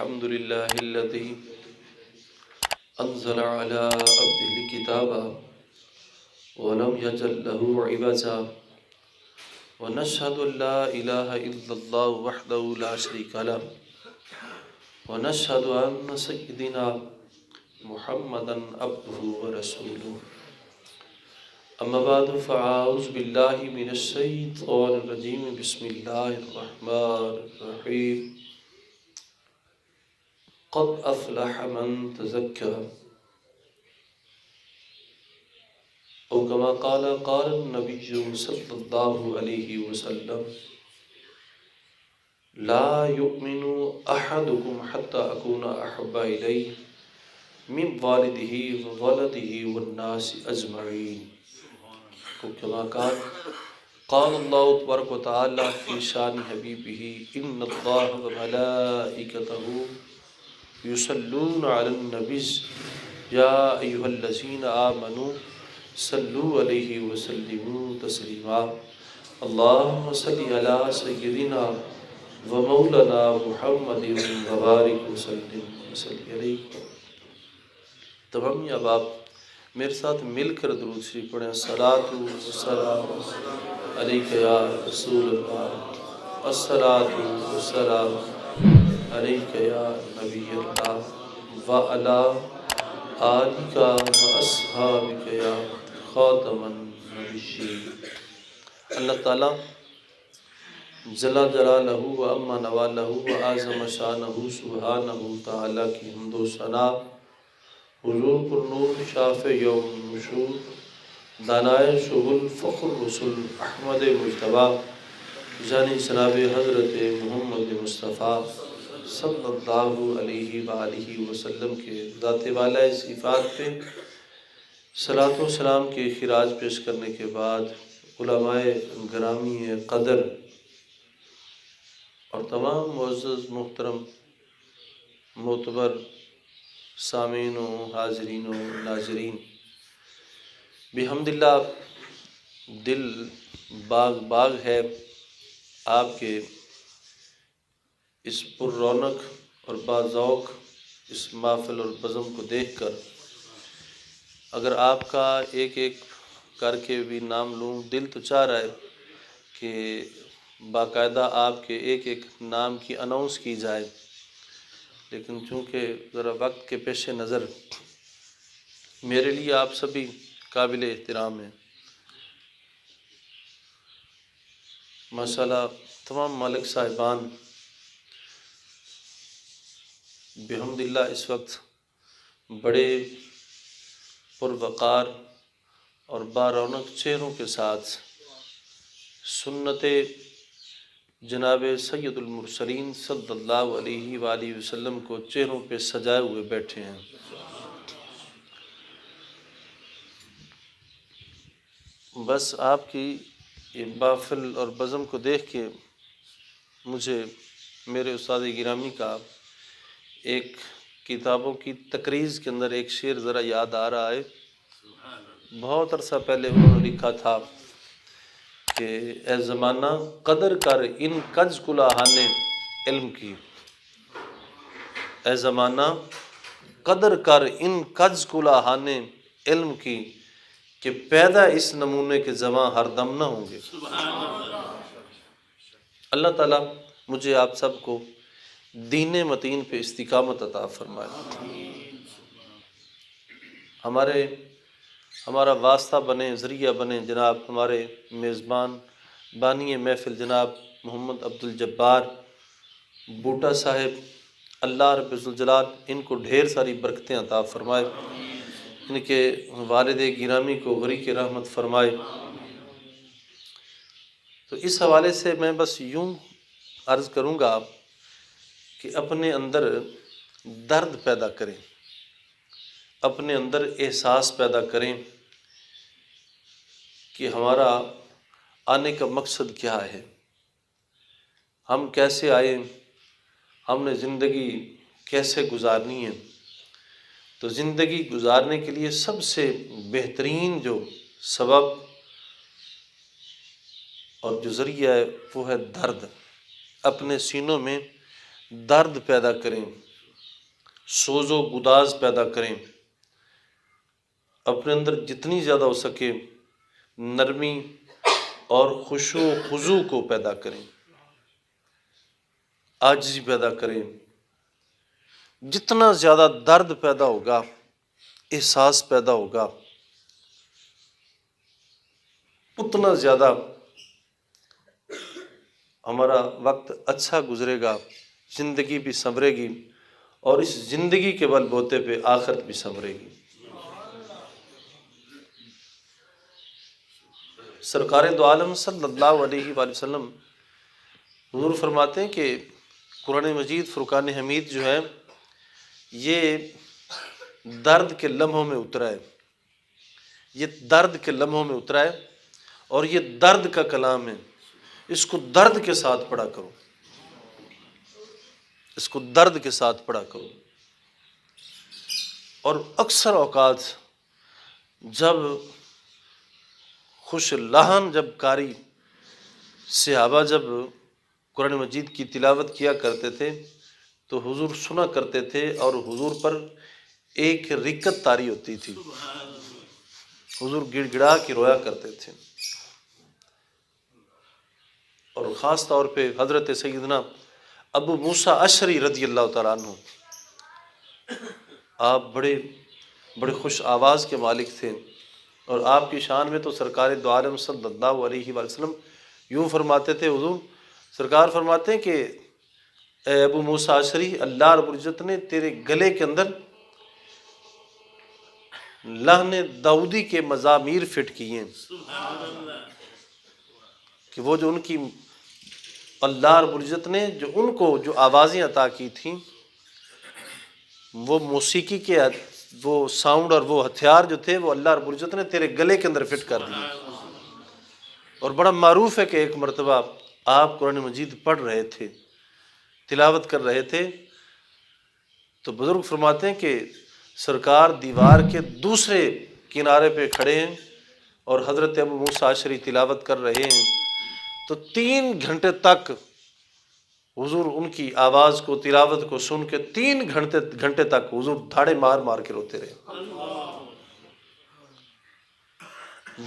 الحمد لله الذي أنزل على عبده الكتاب ولم يجعل له عوجا ونشهد أن لا إله إلا الله وحده لا شريك له ونشهد أن سيدنا محمدا عبده ورسوله أما بعد فأعوذ بالله من الشيطان الرجيم بسم الله الرحمن الرحيم قد أفلح من تزكى أو كما قال النبي صلى الله عليه وسلم لا يؤمن أحدكم حتى أكون أحب إليه من والده وولده والناس أجمعين كما قال الله تبارك وتعالى في شان حبيبه إن الله وملائكته يصلون على النبي يا أيها الذين آمنوا صلوا عليه وسلموا تسليما اللهم صل على سيدنا ومولانا محمد وبارك وسلم علیہ۔ تمام اب آپ میرے ساتھ مل کر درود شریف پڑھیں۔ الصلاۃ والسلام علیک یا رسول اللہ، الصلاۃ والسلام علیک یا نبی اللہ وعلی آلک واصحابک یا خاتم النبیین۔ اللہ تعالیٰ جل جلالہ و اما نوالہ و اعظم شانہ سبحانہ تعالیٰ کی حمد و ثنا، حضور پر نور شافع یوم نشور، دانائے شغل فخر رسول احمد مجتبیٰ جانی جناب حضرت محمد مصطفیٰ صلی اللہ علیہ وآلہ وسلم کے ذات والا صفات پہ صلاۃ و سلام کے خراج پیش کرنے کے بعد علماء گرامی قدر اور تمام معزز محترم معتبر سامعین و حاضرین و ناظرین، بحمداللہ دل باغ باغ ہے آپ کے اس پر رونق اور باذوق اس محفل اور بزم کو دیکھ کر۔ اگر آپ کا ایک ایک کر کے بھی نام لوں، دل تو چاہ رہا ہے کہ باقاعدہ آپ کے ایک ایک نام کی اناؤنس کی جائے، لیکن چونکہ ذرا وقت کے پیش نظر میرے لیے آپ سبھی قابل احترام ہیں۔ ماشاءاللہ تمام مالک صاحبان بحمداللہ اس وقت بڑے پروقار اور بارونق چہروں کے ساتھ سنت جناب سید المرسلین صلی اللہ علیہ وآلہ وسلم کو چہروں پہ سجائے ہوئے بیٹھے ہیں۔ بس آپ کی یہ محفل اور بزم کو دیکھ کے مجھے میرے استاد گرامی کا ایک کتابوں کی تقریض کے اندر ایک شعر ذرا یاد آ رہا ہے۔ بہت عرصہ پہلے انہوں نے لکھا تھا کہ اے زمانہ قدر کر ان کج کلاہان علم کی، اے زمانہ قدر کر ان کج کلاہان علم کی، کہ پیدا اس نمونے کے زماں ہر دم نہ ہوں گے۔ اللہ تعالیٰ مجھے آپ سب کو دین متین پہ استقامت عطا فرمائے۔ ہمارا واسطہ بنے، ذریعہ بنے جناب ہمارے میزبان بانی محفل جناب محمد عبدالجبار بوٹا صاحب، اللہ رب الجلال ان کو ڈھیر ساری برکتیں عطا فرمائے، ان کے والد گرامی کو غریق رحمت فرمائے۔ تو اس حوالے سے میں بس یوں عرض کروں گا کہ اپنے اندر درد پیدا کریں، اپنے اندر احساس پیدا کریں کہ ہمارا آنے کا مقصد کیا ہے، ہم کیسے آئے، ہم نے زندگی کیسے گزارنی ہے۔ تو زندگی گزارنے کے لیے سب سے بہترین جو سبب اور جو ذریعہ ہے وہ ہے درد۔ اپنے سینوں میں درد پیدا کریں، سوز و گداز پیدا کریں، اپنے اندر جتنی زیادہ ہو سکے نرمی اور خشوع و خضوع کو پیدا کریں، عاجزی پیدا کریں۔ جتنا زیادہ درد پیدا ہوگا، احساس پیدا ہوگا، اتنا زیادہ ہمارا وقت اچھا گزرے گا، زندگی بھی سنورے گی، اور اس زندگی کے بل بوتے پہ آخرت بھی سنورے گی۔ سرکار دو عالم صلی اللہ علیہ وآلہ وسلم حضور فرماتے ہیں کہ قرآن مجید فرقان حمید جو ہے یہ درد کے لمحوں میں اترا ہے، یہ درد کے لمحوں میں اترا ہے، اور یہ درد کا کلام ہے۔ اس کو درد کے ساتھ پڑھا کرو، اس کو درد کے ساتھ پڑھا کرو۔ اور اکثر اوقات جب خوش لہن جب قاری صحابہ جب قرآن مجید کی تلاوت کیا کرتے تھے تو حضور سنا کرتے تھے، اور حضور پر ایک رقت طاری ہوتی تھی، حضور گڑ گڑا کے رویا کرتے تھے۔ اور خاص طور پہ حضرت سیدنا ابو موسیٰ اشعری رضی اللہ تعالیٰ عنہ، آپ بڑے خوش آواز کے مالک تھے، اور آپ کی شان میں تو سرکار دو عالم صلی اللہ علیہ وآلہ وسلم یوں فرماتے تھے، حضور سرکار فرماتے ہیں کہ اے ابو موسیٰ اشعری، اللہ رب العزت نے تیرے گلے کے اندر لہن داؤدی کے مزامیر فٹ کیے ہیں، کہ وہ جو ان کی اللہ رب العزت نے جو ان کو جو آوازیں عطا کی تھیں، وہ موسیقی کے وہ ساؤنڈ اور وہ ہتھیار جو تھے وہ اللہ رب العزت نے تیرے گلے کے اندر فٹ کر دیے۔ اور بڑا معروف ہے کہ ایک مرتبہ آپ قرآن مجید پڑھ رہے تھے، تلاوت کر رہے تھے، تو بزرگ فرماتے ہیں کہ سرکار دیوار کے دوسرے کنارے پہ کھڑے ہیں اور حضرت ابو موسیٰ اشعری تلاوت کر رہے ہیں، تو 3 گھنٹے تک حضور ان کی آواز کو تلاوت کو سن کے 3 گھنٹے تک حضور دھاڑے مار مار کے روتے رہے۔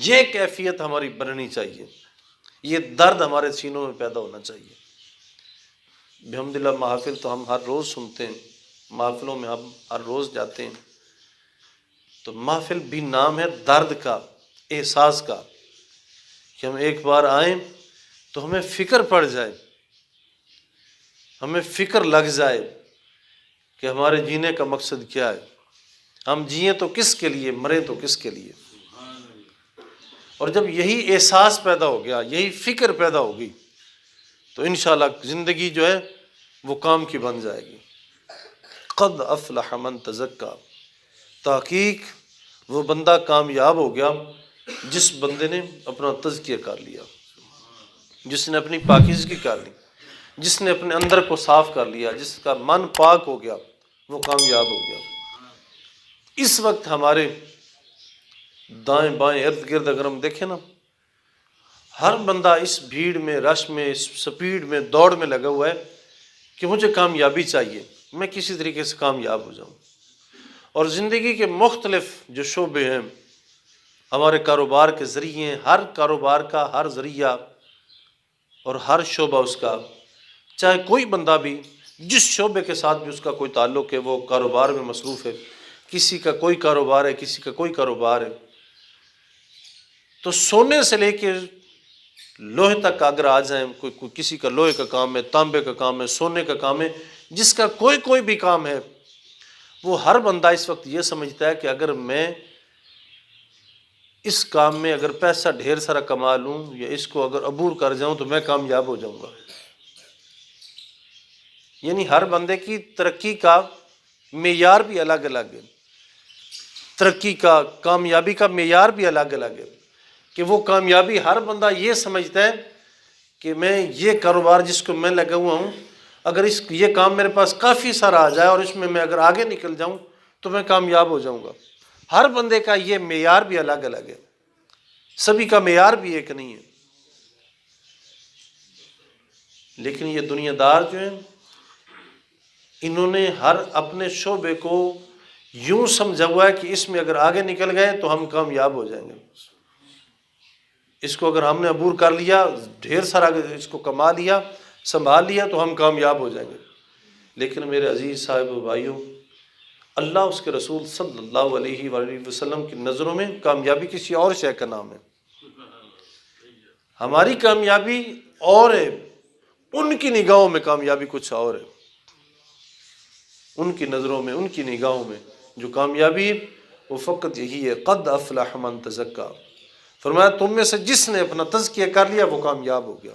یہ کیفیت ہماری بننی چاہیے، یہ درد ہمارے سینوں میں پیدا ہونا چاہیے۔ بحمدللہ محافل تو ہم ہر روز سنتے ہیں، محفلوں میں ہم ہر روز جاتے ہیں، تو محفل بھی نام ہے درد کا، احساس کا، کہ ہم ایک بار آئیں تو ہمیں فکر پڑ جائے، ہمیں فکر لگ جائے کہ ہمارے جینے کا مقصد کیا ہے، ہم جئیں تو کس کے لیے، مریں تو کس کے لیے۔ اور جب یہی احساس پیدا ہو گیا، یہی فکر پیدا ہوگی، تو انشاءاللہ زندگی جو ہے وہ کام کی بن جائے گی۔ قد افلح من تزکا، تحقیق وہ بندہ کامیاب ہو گیا جس بندے نے اپنا تزکیہ کر لیا، جس نے اپنی پاکیزگی کر لی، جس نے اپنے اندر کو صاف کر لیا، جس کا من پاک ہو گیا، وہ کامیاب ہو گیا۔ اس وقت ہمارے دائیں بائیں ارد گرد اگر ہم دیکھیں نا، ہر بندہ اس بھیڑ میں، رش میں، اس سپیڈ میں، دوڑ میں لگا ہوا ہے کہ مجھے کامیابی چاہیے، میں کسی طریقے سے کامیاب ہو جاؤں۔ اور زندگی کے مختلف جو شعبے ہیں، ہمارے کاروبار کے ذریعے ہیں، ہر کاروبار کا ہر ذریعہ اور ہر شعبہ اس کا، چاہے کوئی بندہ بھی جس شعبے کے ساتھ بھی اس کا کوئی تعلق ہے، وہ کاروبار میں مصروف ہے، کسی کا کوئی کاروبار ہے، کسی کا کوئی کاروبار ہے، تو سونے سے لے کے لوہے تک اگر آ جائیں، کوئی کسی کا لوہے کا کام ہے، تانبے کا کام ہے، سونے کا کام ہے، جس کا کوئی بھی کام ہے، وہ ہر بندہ اس وقت یہ سمجھتا ہے کہ اگر میں اس کام میں اگر پیسہ ڈھیر سارا کما لوں یا اس کو اگر عبور کر جاؤں تو میں کامیاب ہو جاؤں گا۔ یعنی ہر بندے کی ترقی کا معیار بھی الگ الگ ہے، ترقی کا، کامیابی کا معیار بھی الگ الگ ہے، کہ وہ کامیابی ہر بندہ یہ سمجھتا ہے کہ میں یہ کاروبار جس کو میں لگا ہوا ہوں، اگر یہ کام میرے پاس کافی سارا آ جائے اور اس میں اگر آگے نکل جاؤں تو میں کامیاب ہو جاؤں گا۔ ہر بندے کا یہ معیار بھی الگ الگ ہے، سبھی کا معیار بھی ایک نہیں ہے۔ لیکن یہ دنیا دار جو ہیں، انہوں نے ہر اپنے شعبے کو یوں سمجھا ہوا ہے کہ اس میں اگر آگے نکل گئے تو ہم کامیاب ہو جائیں گے، اس کو اگر ہم نے عبور کر لیا، ڈھیر سارا اس کو کما لیا، سنبھال لیا تو ہم کامیاب ہو جائیں گے۔ لیکن میرے عزیز صاحب و بھائیوں، اللہ اس کے رسول صلی اللہ علیہ وآلہ وسلم کی نظروں میں کامیابی کسی اور شے کا نام ہے۔ ہماری کامیابی اور ہے، ان کی نگاہوں میں کامیابی کچھ اور ہے۔ ان کی نظروں میں، ان کی نگاہوں میں جو کامیابی ہے وہ فقط یہی ہے، قد افلح من تزکا۔ فرمایا تم میں سے جس نے اپنا تزکیہ کر لیا وہ کامیاب ہو گیا۔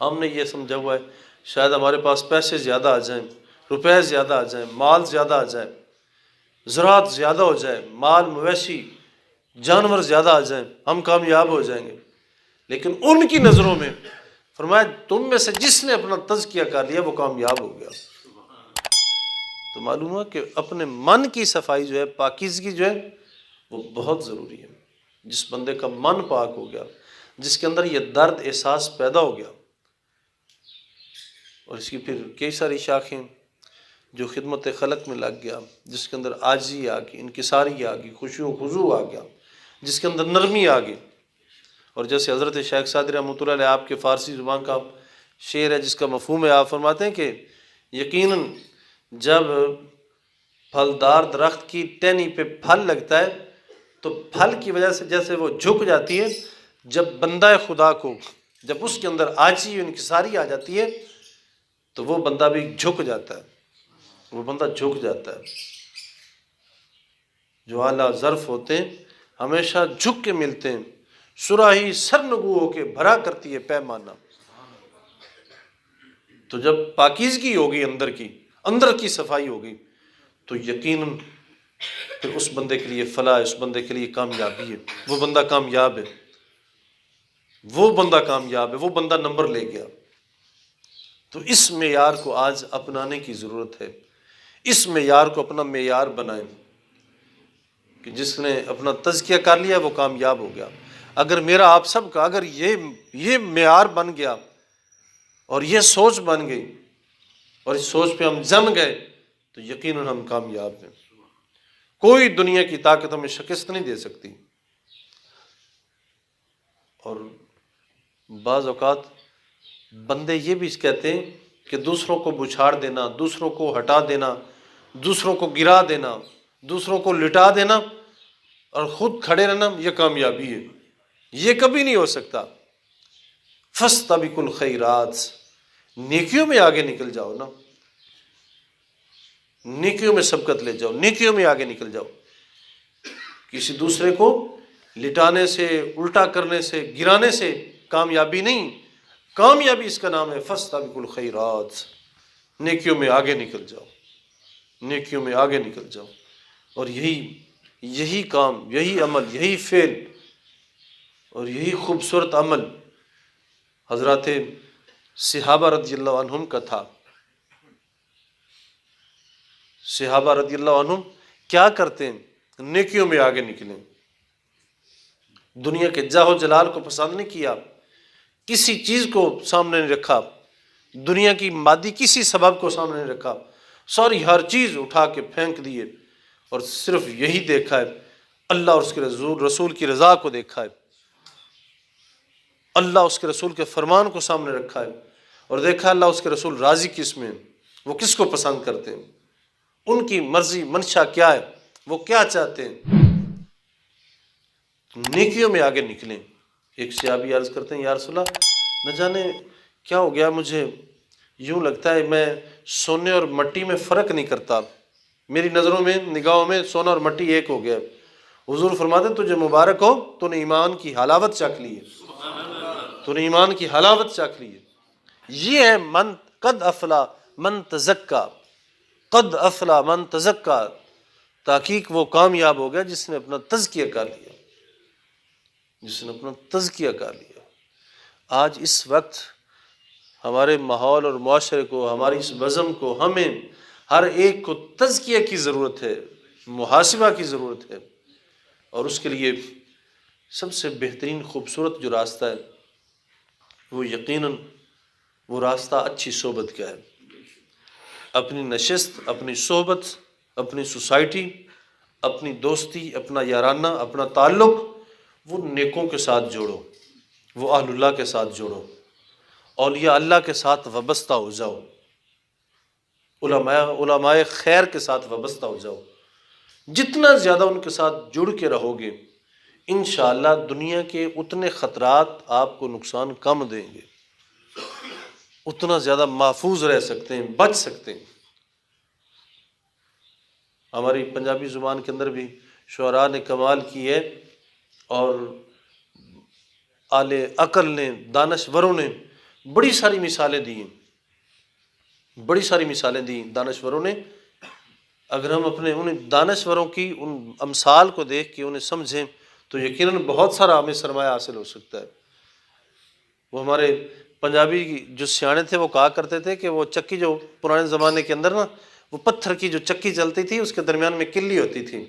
ہم نے یہ سمجھا ہوا ہے شاید ہمارے پاس پیسے زیادہ آ جائیں، روپے زیادہ آ جائیں، مال زیادہ آ جائے، زراعت زیادہ ہو جائے، مال مویشی جانور زیادہ آ جائیں، ہم کامیاب ہو جائیں گے۔ لیکن ان کی نظروں میں فرمایا تم میں سے جس نے اپنا تزکیہ کر لیا وہ کامیاب ہو گیا۔ تو معلوم ہوا کہ اپنے من کی صفائی جو ہے، پاکیزگی جو ہے وہ بہت ضروری ہے۔ جس بندے کا من پاک ہو گیا، جس کے اندر یہ درد احساس پیدا ہو گیا، اور اس کی پھر کئی ساری شاخیں، جو خدمت خلق میں لگ گیا، جس کے اندر عاجزی آ گئی، انکساری آ گئی، خشوع و خضوع آ گیا، جس کے اندر نرمی آ گئی۔ اور جیسے حضرت شیخ سعدی رحمۃ اللہ علیہ آپ کے فارسی زبان کا شعر ہے جس کا مفہوم ہے، آپ فرماتے ہیں کہ یقیناً جب پھلدار درخت کی ٹہنی پہ پھل لگتا ہے تو پھل کی وجہ سے جیسے وہ جھک جاتی ہے، جب بندہ خدا کو، جب اس کے اندر عاجزی و انکساری آ جاتی ہے تو وہ بندہ بھی جھک جاتا ہے، وہ بندہ جھک جاتا ہے۔ جو اعلیٰ ظرف ہوتے ہیں ہمیشہ جھک کے ملتے ہیں، صراحی سرنگو ہو کے بھرا کرتی ہے پیمانہ۔ تو جب پاکیزگی ہوگی اندر کی صفائی ہوگی تو یقیناً پھر اس بندے کے لیے فلاح، اس بندے کے لیے کامیابی ہے، وہ بندہ کامیاب ہے، وہ بندہ کامیاب ہے، وہ بندہ نمبر لے گیا۔ تو اس معیار کو آج اپنانے کی ضرورت ہے، اس معیار کو اپنا معیار بنائیں کہ جس نے اپنا تزکیہ کر لیا وہ کامیاب ہو گیا۔ اگر میرا آپ سب کا اگر یہ معیار بن گیا اور یہ سوچ بن گئی اور اس سوچ پہ ہم جم گئے تو یقیناً ہم کامیاب ہیں۔ کوئی دنیا کی طاقت ہمیں شکست نہیں دے سکتی۔ اور بعض اوقات بندے یہ بھی کہتے ہیں کہ دوسروں کو بچھاڑ دینا، دوسروں کو ہٹا دینا، دوسروں کو گرا دینا، دوسروں کو لٹا دینا اور خود کھڑے رہنا یہ کامیابی ہے۔ یہ کبھی نہیں ہو سکتا۔ فاستبقوا الخیرات، نیکیوں میں آگے نکل جاؤ نا، نیکیوں میں سبقت لے جاؤ، نیکیوں میں آگے نکل جاؤ۔ کسی دوسرے کو لٹانے سے، الٹا کرنے سے، گرانے سے کامیابی نہیں، کامیابی اس کا نام ہے فاستبقوا الخیرات، نیکیوں میں آگے نکل جاؤ، نیکیوں میں آگے نکل جاؤ۔ اور یہی کام، یہی عمل، یہی فعل اور یہی خوبصورت عمل حضرات صحابہ رضی اللہ عنہم کا تھا۔ صحابہ رضی اللہ عنہم کیا کرتے ہیں؟ نیکیوں میں آگے نکلیں، دنیا کے جاہ و جلال کو پسند نہیں کیا، کسی چیز کو سامنے نہیں رکھا، دنیا کی مادی کسی سبب کو سامنے نہیں رکھا، ساری ہر چیز اٹھا کے پھینک دیے اور صرف یہی دیکھا ہے اللہ اور اس کے رسول کی رضا کو دیکھا ہے، اللہ اس کے رسول کے فرمان کو سامنے رکھا ہے اور دیکھا اللہ اس کے رسول راضی کس میں ہیں، وہ کس کو پسند کرتے ہیں، ان کی مرضی منشا کیا ہے، وہ کیا چاہتے ہیں۔ نیکیوں میں آگے نکلیں۔ ایک صحابی عرض کرتے ہیں یا رسول اللہ نہ جانے کیا ہو گیا، مجھے یوں لگتا ہے میں سونے اور مٹی میں فرق نہیں کرتا، میری نظروں میں، نگاہوں میں سونا اور مٹی ایک ہو گیا۔ حضور فرماتے ہیں تجھے مبارک ہو، تو نے ایمان کی حلاوت چکھ لی ہے، تو نے ایمان کی حلاوت چکھ لی ہے۔ یہ ہے من قد افلا من تزکا، قد افلا من تزکا، تحقیق وہ کامیاب ہو گیا جس نے اپنا تزکیہ کر لیا، جس نے اپنا تزکیہ کر لیا۔ آج اس وقت ہمارے ماحول اور معاشرے کو، ہماری اس بزم کو، ہمیں ہر ایک کو تزکیہ کی ضرورت ہے، محاسبہ کی ضرورت ہے، اور اس کے لیے سب سے بہترین خوبصورت جو راستہ ہے وہ یقیناً وہ راستہ اچھی صحبت کا ہے۔ اپنی نشست، اپنی صحبت، اپنی سوسائٹی، اپنی دوستی، اپنا یارانہ، اپنا تعلق وہ نیکوں کے ساتھ جوڑو، وہ اہل اللہ کے ساتھ جوڑو، اولیاء اللہ کے ساتھ وابستہ ہو جاؤ، علماء خیر کے ساتھ وابستہ ہو جاؤ۔ جتنا زیادہ ان کے ساتھ جڑ کے رہو گے انشاءاللہ دنیا کے اتنے خطرات آپ کو نقصان کم دیں گے، اتنا زیادہ محفوظ رہ سکتے ہیں، بچ سکتے ہیں۔ ہماری پنجابی زبان کے اندر بھی شعراء نے کمال کی ہے، اور اہل عقل نے، دانشوروں نے بڑی ساری مثالیں دی ہیں، بڑی ساری مثالیں دی دانشوروں نے۔ اگر ہم اپنے ان دانشوروں کی ان امثال کو دیکھ کے انہیں سمجھیں تو یقیناً بہت سارا ہمیں سرمایہ حاصل ہو سکتا ہے۔ وہ ہمارے پنجابی جو سیانے تھے وہ کہا کرتے تھے کہ وہ چکی جو پرانے زمانے کے اندر نا، وہ پتھر کی جو چکی چلتی تھی اس کے درمیان میں کلی ہوتی تھی،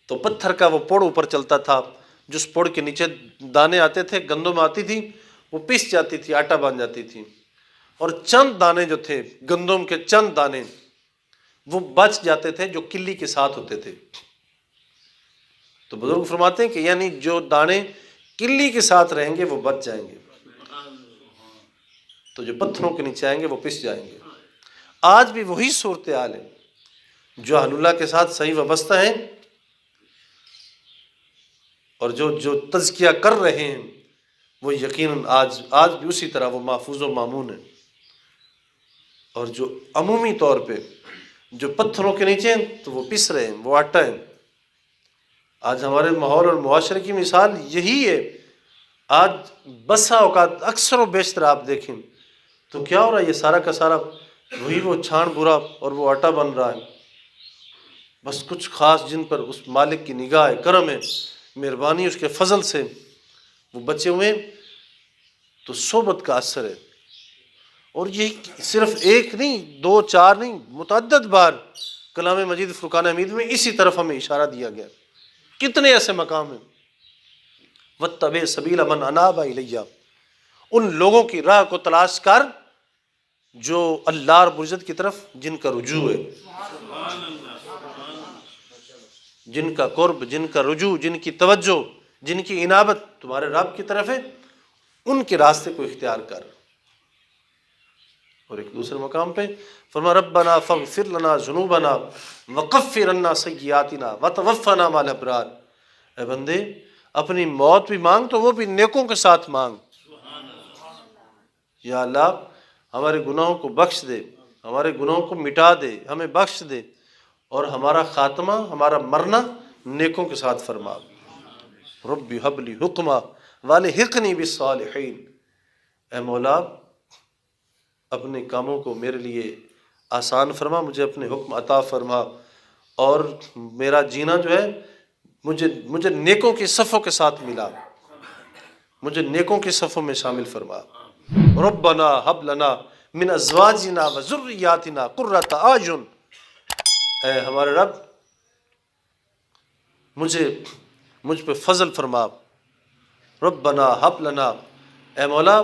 تو پتھر کا وہ پوڑ اوپر چلتا تھا، جس پوڑ کے نیچے دانے آتے تھے، گندم آتی تھی، وہ پس جاتی تھی، آٹا بن جاتی تھی، اور چند دانے جو تھے گندم کے، چند دانے وہ بچ جاتے تھے جو کلی کے ساتھ ہوتے تھے۔ تو بزرگ فرماتے ہیں کہ یعنی جو دانے کلی کے ساتھ رہیں گے وہ بچ جائیں گے، تو جو پتھروں کے نیچے آئیں گے وہ پس جائیں گے۔ آج بھی وہی صورتحال ہے، جو اہل اللہ کے ساتھ صحیح وابستہ ہیں اور جو تزکیہ کر رہے ہیں وہ یقیناً آج بھی اسی طرح وہ محفوظ و مامون ہیں، اور جو عمومی طور پہ جو پتھروں کے نیچے ہیں تو وہ پس رہے ہیں، وہ آٹا ہیں۔ آج ہمارے ماحول اور معاشرے کی مثال یہی ہے۔ آج بسا اوقات اکثر و بیشتر آپ دیکھیں تو کیا ہو رہا ہے، یہ سارا کا سارا وہی وہ چھان برا اور وہ آٹا بن رہا ہے۔ بس کچھ خاص جن پر اس مالک کی نگاہ ہے، کرم ہے، مہربانی اس کے فضل سے وہ بچے ہوئے ہیں، تو صحبت کا اثر ہے۔ اور یہ صرف ایک نہیں، دو چار نہیں، متعدد بار کلام مجید فرقان حمید میں اسی طرف ہمیں اشارہ دیا گیا۔ کتنے ایسے مقام ہیں، وَاتَّبِعْ سَبِيلَ مَنْ أَنَابَ إِلَيَّ، ان لوگوں کی راہ کو تلاش کر جو اللہ رب العزت کی طرف جن کا رجوع ہے، جن کا قرب، جن کا رجوع، جن کی توجہ، جن کی انابت تمہارے رب کی طرف ہے، ان کے راستے کو اختیار کر۔ اور ایک دوسرے مقام پہ فرما ربنا فاغفر لنا ذنوبنا وکفر عنا سیئاتنا وتوفنا مع الابرار، اے بندے اپنی موت بھی مانگ تو وہ بھی نیکوں کے ساتھ مانگ۔ یا اللہ ہمارے گناہوں کو بخش دے، ہمارے گناہوں کو مٹا دے، ہمیں بخش دے، اور ہمارا خاتمہ، ہمارا مرنا نیکوں کے ساتھ فرما۔ رب ہب لی حکما والحقنی بالصالحین، اے مولا اپنے کاموں کو میرے لیے آسان فرما، مجھے اپنے حکم عطا فرما، اور میرا جینا جو ہے مجھے نیکوں کی صفوں کے ساتھ ملا، مجھے نیکوں کی صفوں میں شامل فرما۔ ربنا ہب لنا من ازواجنا وذریاتنا قرۃ اعین، اے ہمارے رب مجھ پہ فضل فرما۔ ربنا ہب لنا، اے مولا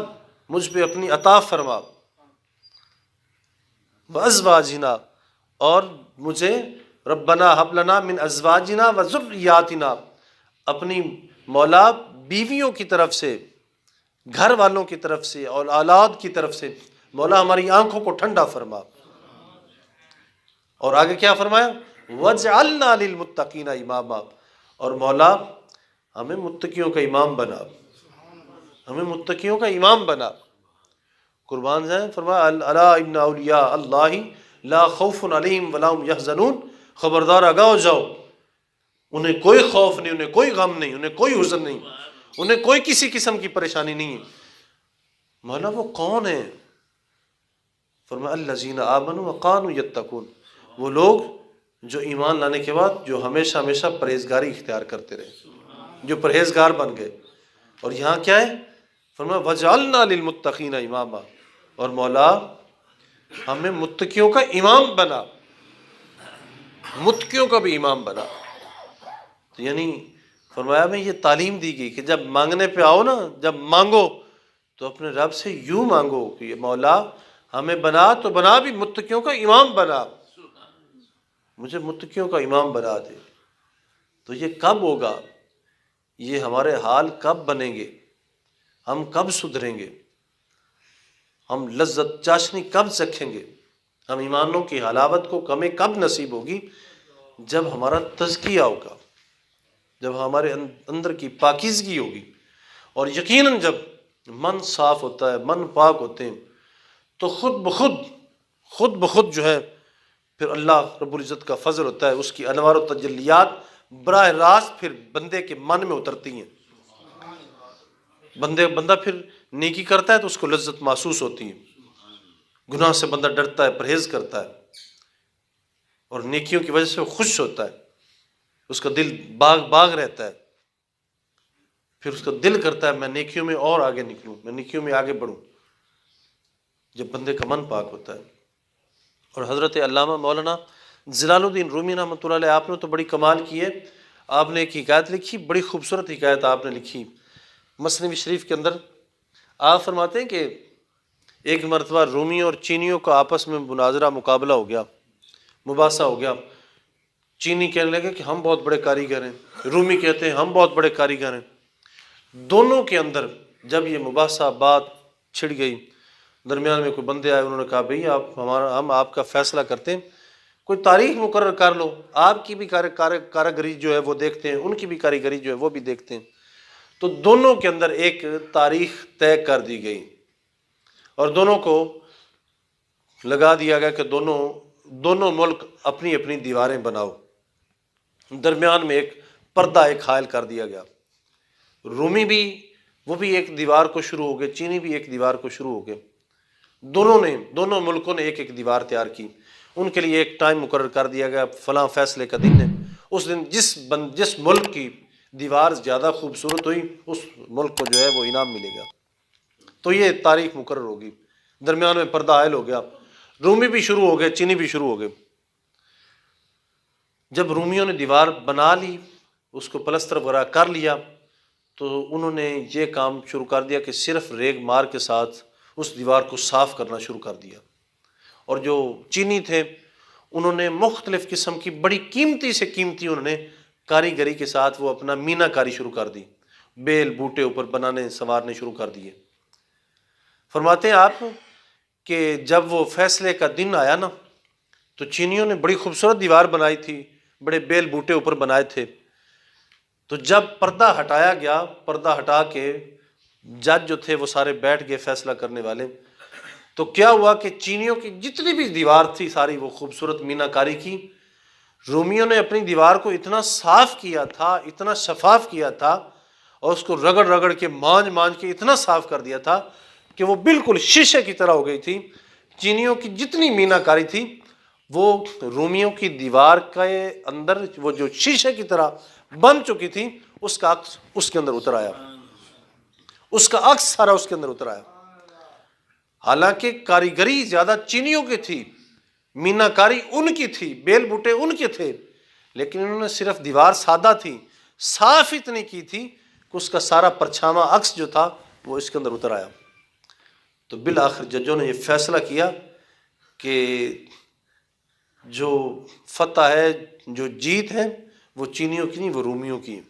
مجھ پہ اپنی عطا فرما، وازواجنا، اور مجھے ربنا ہب لنا من ازواجنا وذریاتنا، اپنی مولا بیویوں کی طرف سے، گھر والوں کی طرف سے اور اولاد کی طرف سے مولا ہماری آنکھوں کو ٹھنڈا فرما۔ اور آگے کیا فرمایا، وَاجْعَلْنَا لِلْمُتَّقِينَ إِمَامًا، اور مولا ہمیں متقیوں کا امام بنا، ہمیں متقیوں کا امام بنا۔ قربان جائیں، فرمایا الا ان اولیاء اللہ لا خوف علیہم ولا هم يحزنون، خبردار آگاہ ہو جاؤ، انہیں کوئی خوف نہیں، انہیں کوئی غم نہیں، انہیں کوئی حزن نہیں، انہیں کوئی کسی قسم کی پریشانی نہیں ہے۔ مولا وہ کون ہیں؟ فرمایا الذین آمنوا وکانوا یتقون، وہ لوگ جو ایمان لانے کے بعد جو ہمیشہ ہمیشہ پرہیزگاری اختیار کرتے رہے، جو پرہیزگار بن گئے۔ اور یہاں کیا ہے، فرمایا وَجَعَلْنَا لِلْمُتَّقِينَ إِمَامًا، اور مولا ہمیں متقیوں کا امام بنا، متقیوں کا بھی امام بنا۔ تو یعنی فرمایا ہمیں یہ تعلیم دی گئی کہ جب مانگنے پہ آؤ نا، جب مانگو تو اپنے رب سے یوں مانگو کہ مولا ہمیں بنا تو بنا بھی متقیوں کا امام بنا، مجھے متقیوں کا امام بنا دے۔ تو یہ کب ہوگا؟ یہ ہمارے حال کب بنیں گے؟ ہم کب سدھریں گے؟ ہم لذت چاشنی کب چکھیں گے؟ ہم ایمانوں کی حلاوت کو ہمیں کب نصیب ہوگی؟ جب ہمارا تزکیہ ہوگا، جب ہمارے اندر کی پاکیزگی ہوگی۔ اور یقیناً جب من صاف ہوتا ہے، من پاک ہوتے ہیں، تو خود بخود جو ہے پھر اللہ رب العزت کا فضل ہوتا ہے، اس کی انوار و تجلیات براہ راست پھر بندے کے من میں اترتی ہیں۔ بندہ پھر نیکی کرتا ہے تو اس کو لذت محسوس ہوتی ہے، گناہ سے بندہ ڈرتا ہے، پرہیز کرتا ہے، اور نیکیوں کی وجہ سے وہ خوش ہوتا ہے، اس کا دل باغ رہتا ہے، پھر اس کا دل کرتا ہے میں نیکیوں میں اور آگے نکلوں، میں نیکیوں میں آگے بڑھوں، جب بندے کا من پاک ہوتا ہے۔ اور حضرت علامہ مولانا جلال الدین رومی رحمۃ اللہ علیہ، آپ نے تو بڑی کمال کی ہے، آپ نے ایک حکایت لکھی، بڑی خوبصورت حکایت آپ نے لکھی مثنوی شریف کے اندر۔ آپ فرماتے ہیں کہ ایک مرتبہ رومیوں اور چینیوں کا آپس میں مناظرہ مقابلہ ہو گیا، مباحثہ ہو گیا۔ چینی کہنے لگے کہ ہم بہت بڑے کاریگر ہیں، رومی کہتے ہیں ہم بہت بڑے کاریگر ہیں۔ دونوں کے اندر جب یہ مباحثہ بات چھڑ گئی، درمیان میں کوئی بندے آئے، انہوں نے کہا بھئی ہم آپ کا فیصلہ کرتے ہیں، کوئی تاریخ مقرر کر لو، آپ کی بھی کاریگری جو ہے وہ دیکھتے ہیں، ان کی بھی کاریگری جو ہے وہ بھی دیکھتے ہیں۔ تو دونوں کے اندر ایک تاریخ طے کر دی گئی، اور دونوں کو لگا دیا گیا کہ دونوں ملک اپنی اپنی دیواریں بناؤ، درمیان میں ایک پردہ ایک حائل کر دیا گیا۔ رومی بھی وہ بھی ایک دیوار کو شروع ہو گئے، چینی بھی ایک دیوار کو شروع ہو گئے، دونوں ملکوں نے ایک ایک دیوار تیار کی۔ ان کے لیے ایک ٹائم مقرر کر دیا گیا، فلاں فیصلے کا دن ہے، اس دن جس ملک کی دیوار زیادہ خوبصورت ہوئی اس ملک کو جو ہے وہ انعام ملے گا۔ تو یہ تاریخ مقرر ہوگی، درمیان میں پردہ حائل ہو گیا، رومی بھی شروع ہو گئے، چینی بھی شروع ہو گئے۔ جب رومیوں نے دیوار بنا لی، اس کو پلستر وغیرہ کر لیا، تو انہوں نے یہ کام شروع کر دیا کہ صرف ریگ مار کے ساتھ اس دیوار کو صاف کرنا شروع کر دیا۔ اور جو چینی تھے انہوں نے مختلف قسم کی بڑی قیمتی سے قیمتی انہوں نے کاریگری کے ساتھ وہ اپنا مینا کاری شروع کر دی، بیل بوٹے اوپر بنانے سنوارنے شروع کر دیے۔ فرماتے ہیں آپ کہ جب وہ فیصلے کا دن آیا نا، تو چینیوں نے بڑی خوبصورت دیوار بنائی تھی، بڑے بیل بوٹے اوپر بنائے تھے۔ تو جب پردہ ہٹایا گیا، پردہ ہٹا کے جج جو تھے وہ سارے بیٹھ گئے فیصلہ کرنے والے، تو کیا ہوا کہ چینیوں کی جتنی بھی دیوار تھی ساری وہ خوبصورت مینا کاری کی، رومیوں نے اپنی دیوار کو اتنا صاف کیا تھا، اتنا شفاف کیا تھا، اور اس کو رگڑ رگڑ کے مانج کے اتنا صاف کر دیا تھا کہ وہ بالکل شیشے کی طرح ہو گئی تھی۔ چینیوں کی جتنی مینا کاری تھی وہ رومیوں کی دیوار کے اندر وہ جو شیشے کی طرح بن چکی تھی، اس کا عکس اس کے اندر اتر آیا، اس کا عکس سارا اس کے اندر اتر آیا۔ حالانکہ کاریگری زیادہ چینیوں کی تھی، مینا کاری ان کی تھی، بیل بوٹے ان کے تھے، لیکن انہوں نے صرف دیوار سادہ تھی، صاف اتنی کی تھی کہ اس کا سارا پرچھاواں عکس جو تھا وہ اس کے اندر اتر آیا۔ تو بالآخر ججوں نے یہ فیصلہ کیا کہ جو فتح ہے، جو جیت ہے، وہ چینیوں کی نہیں، وہ رومیوں کی ہے۔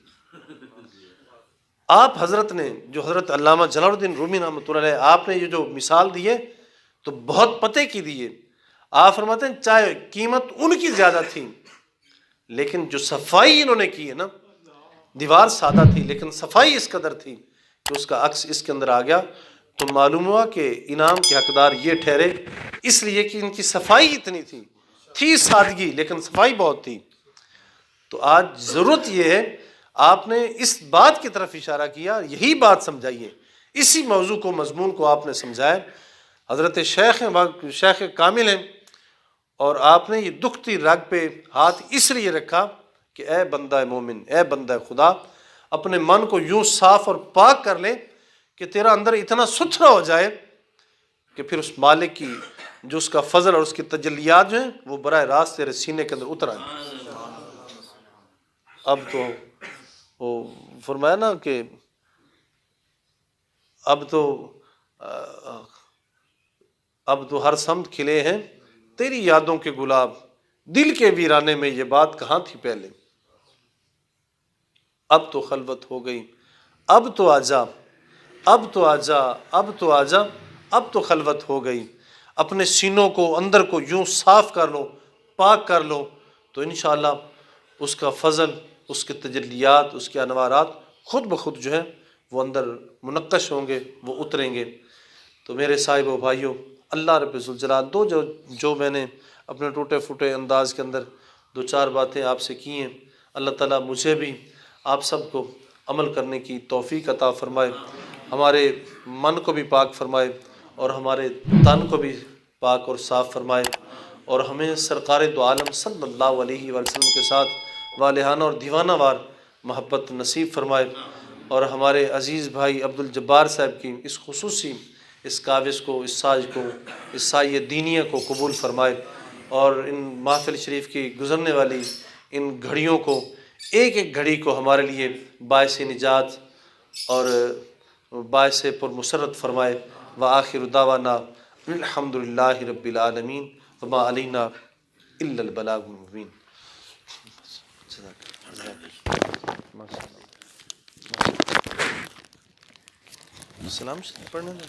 آپ حضرت نے جو حضرت علامہ جلال الدین رومی رحمۃ اللہ علیہ، آپ نے یہ جو مثال دی ہے تو بہت پتے کی دی ہے۔ آپ فرماتے ہیں چاہے قیمت ان کی زیادہ تھی، لیکن جو صفائی انہوں نے کی ہے نا، دیوار سادہ تھی لیکن صفائی اس قدر تھی کہ اس کا عکس اس کے اندر آ گیا۔ تو معلوم ہوا کہ انعام کے حقدار یہ ٹھہرے اس لیے کہ ان کی صفائی اتنی تھی سادگی لیکن صفائی بہت تھی۔ تو آج ضرورت یہ ہے، آپ نے اس بات کی طرف اشارہ کیا، یہی بات سمجھائیے، اسی موضوع کو مضمون کو آپ نے سمجھایا۔ حضرت شیخ کامل ہیں، اور آپ نے یہ دکھتی رگ پہ ہاتھ اس لیے رکھا کہ اے بندہ مومن، اے بندہ خدا، اپنے من کو یوں صاف اور پاک کر لے کہ تیرا اندر اتنا ستھرا ہو جائے کہ پھر اس مالک کی جو اس کا فضل اور اس کی تجلیات جو ہیں وہ براہ راست تیرے سینے کے اندر اتر آئیں۔ اب تو وہ فرمایا نا کہ اب تو اب تو ہر سمت کھلے ہیں تیری یادوں کے گلاب، دل کے ویرانے میں یہ بات کہاں تھی پہلے، اب تو خلوت ہو گئی، اب تو آجا، اب تو آجا، اب تو آجا، اب تو خلوت ہو گئی، اپنے سینوں کو اندر کو یوں صاف کر لو، پاک کر لو، تو انشاءاللہ اس کا فضل، اس کے تجلیات، اس کے انوارات خود بخود جو ہے وہ اندر منقش ہوں گے، وہ اتریں گے۔ تو میرے صاحب و بھائیوں، اللہ رب ذوالجلال جو میں نے اپنے ٹوٹے پھوٹے انداز کے اندر دو چار باتیں آپ سے کی ہیں، اللہ تعالیٰ مجھے بھی آپ سب کو عمل کرنے کی توفیق عطا فرمائے، ہمارے من کو بھی پاک فرمائے اور ہمارے تن کو بھی پاک اور صاف فرمائے، اور ہمیں سرکار دو عالم صلی اللہ علیہ وسلم کے ساتھ والہانہ اور دیوانہ وار محبت نصیب فرمائے، اور ہمارے عزیز بھائی عبدالجبار صاحب کی اس خصوصی اس کاوش کو، اس ساز کو، اس سایہ دینیہ کو قبول فرمائے، اور ان محفل شریف کی گزرنے والی ان گھڑیوں کو، ایک ایک گھڑی کو ہمارے لیے باعث نجات اور باعث پر مسرت فرمائے۔ وآخر دعوانا الحمد للہ رب العالمین وما علینا الا البلاغ المبین۔ سلام پڑھنے دیں۔